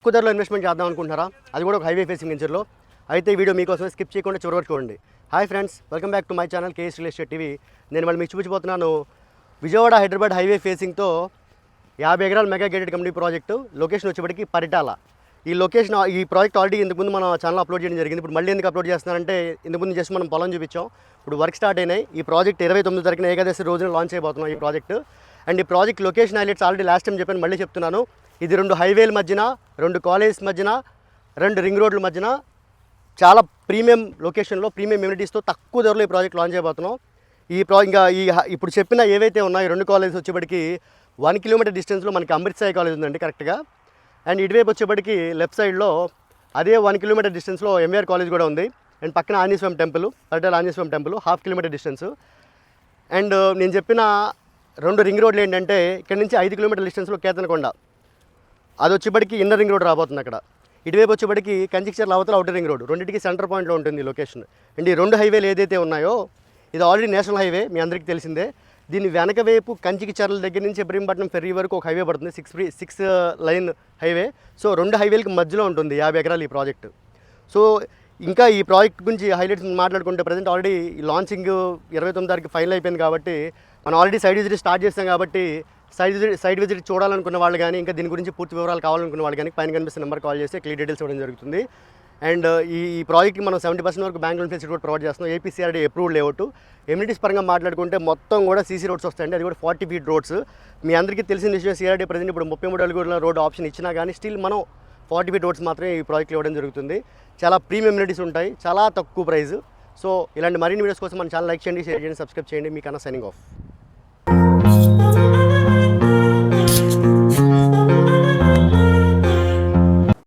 తక్కువ ధరలో ఇన్వెస్ట్మెంట్ చేద్దాం అనుకుంటున్నారా? అది కూడా ఒక హైవే ఫేసింగ్ వెంచర్లో. అయితే ఈ వీడియో మీకోసమే, స్కిప్ చేయకుండా చివరి వరకు చూడండి. Hi friends, welcome back to my channel KS real estate TV. నేను మళ్ళీ మీకు చూపించబోతున్నాను విజయవాడ హైదరాబాద్ హైవే ఫేసింగ్తో 50 ఎకరాల mega gated community project. Location వచ్చేప్పటికి పరిటాల. ఈ ప్రాజెక్ట్ ఆల్రెడీ ఇంతకుముందు మన ఛానల్ అప్లోడ్ చేయడం జరిగింది. ఇప్పుడు మళ్ళీ ఎందుకు అప్లోడ్ చేస్తున్నారంటే, ఇంతకుముందు జస్ట్ మనం పొలం చూపించాం. ఇప్పుడు వర్క్ స్టార్ట్ అయినాయి. ఈ ప్రాజెక్ట్ 29 తారీఖున ఏకాదశి రోజున లాంచ్ అయిపోతున్నాం ఈ ప్రాజెక్టు. అండ్ ఈ project location highlights already last time చెప్పాను, మళ్ళీ చెప్తున్నాను. ఇది 2 హైవేల మధ్యన, 2 కాలేజెస్ మధ్యన, 2 రింగ్ రోడ్ల మధ్యన చాలా ప్రీమియం లొకేషన్లో ప్రీమియం ఎమ్యూనిటీస్తో తక్కువ ధరలో ఈ ప్రాజెక్ట్ లాంచ్ అయిపోతున్నాం. ఇంకా ఇప్పుడు చెప్పిన ఏవైతే ఉన్నాయో 2 కాలేజెస్ వచ్చేప్పటికి 1 కిలోమీటర్ డిస్టెన్స్లో మనకి అమృత్ సాయి కాలేజ్ ఉందండి కరెక్ట్గా. అండ్ ఇటువైపు వచ్చేప్పటికి లెఫ్ట్ సైడ్లో అదే 1 కిలోమీటర్ డిస్టెన్స్లో ఎంవీఆర్ కాలేజ్ కూడా ఉంది. అండ్ పక్కన Anjaneya Swamy temple, Paritala Anjaneya Swamy temple 1/2 kilometre distance. And నేను చెప్పిన 2 రింగ్ రోడ్లు ఏంటంటే, ఇక్కడ నుంచి 5 కిలోమీటర్ డిస్టెన్స్లో కేతనకొండ, అది వచ్చేప్పటికి ఇన్నర్ రింగ్ రోడ్ రాబోతుంది అక్కడ. ఇటువైపు వచ్చేప్పటికి కంచికచర్ల అవతల అవుటర్ రింగ్ రోడ్, రెండింటికి సెంటర్ పాయింట్లో ఉంటుంది లొకేషన్. అండ్ ఈ 2 హైవేలు ఏదైతే ఉన్నాయో, ఇది ఆల్రెడీ నేషనల్ హైవే, మీ అందరికీ తెలిసిందే. దీని వెనక వైపు కంచికచర్ల దగ్గర నుంచి ఇబ్రహీంపట్నం ఫెర్రీ వరకు ఒక హైవే పడుతుంది, 6 లైన్ హైవే. సో 2 హైవేలకి మధ్యలో ఉంటుంది 50 ఎకరాలు ఈ ప్రాజెక్టు. సో ఇంకా ఈ ప్రాజెక్ట్ గురించి హైలైట్స్ మాట్లాడుకుంటే, ప్రజెంట్ ఆల్రెడీ లాంచింగ్ 29 తారీఖు ఫైనల్ అయిపోయింది కాబట్టి, మనం ఆల్రెడీ సైడ్ విజిట్ స్టార్ట్ చేస్తాం కాబట్టి, సైడ్ విజిట్ చూడాలనుకున్న వాళ్ళు కానీ, ఇంకా దీని గురించి పూర్తి వివరాలు కావాలనుకున్న వాళ్ళు కానీ, పైన కనిపిస్తున్న నెంబర్ కాల్ చేస్తే క్లియర్ డీటెయిల్స్ ఇవ్వడం జరుగుతుంది. అండ్ ఈ ప్రాజెక్ట్కి మనం 70% వరకు బ్యాంక్ లోన్ ఫెసిలిటీ కూడా ప్రొవైడ్ చేస్తున్నాం. ఏపీసీఆర్డీ అప్రూవ్డ్ లేఅవుట్. ఎమ్యూనిటీస్ పరంగా మాట్లాడుకుంటే మొత్తం కూడా సీసీ రోడ్స్ వస్తాయండి, అది కూడా 40 ఫీట్ రోడ్స్. మీ అందరికీ తెలిసిన విషయం, సిఆర్డీ ప్రజెంట్ ఇప్పుడు 33 అడుగుల రోడ్ ఆప్షన్ ఇచ్చినా కానీ స్టిల్ మనం 40 ఫీట్ రోడ్స్ మాత్రమే ఈ ప్రాజెక్ట్లో ఇవ్వడం జరుగుతుంది. చాలా ప్రీమియం ఎమ్యూనిటీస్ ఉంటాయి, చాలా తక్కువ ప్రైస్. సో ఇలాంటి మరిన్ని వీడియోస్ కోసం మన ఛానల్ లైక్ చేయండి, షేర్ చేయండి, సబ్స్క్రైబ్ చేయండి. మీకన్నా సైనింగ్ ఆఫ్.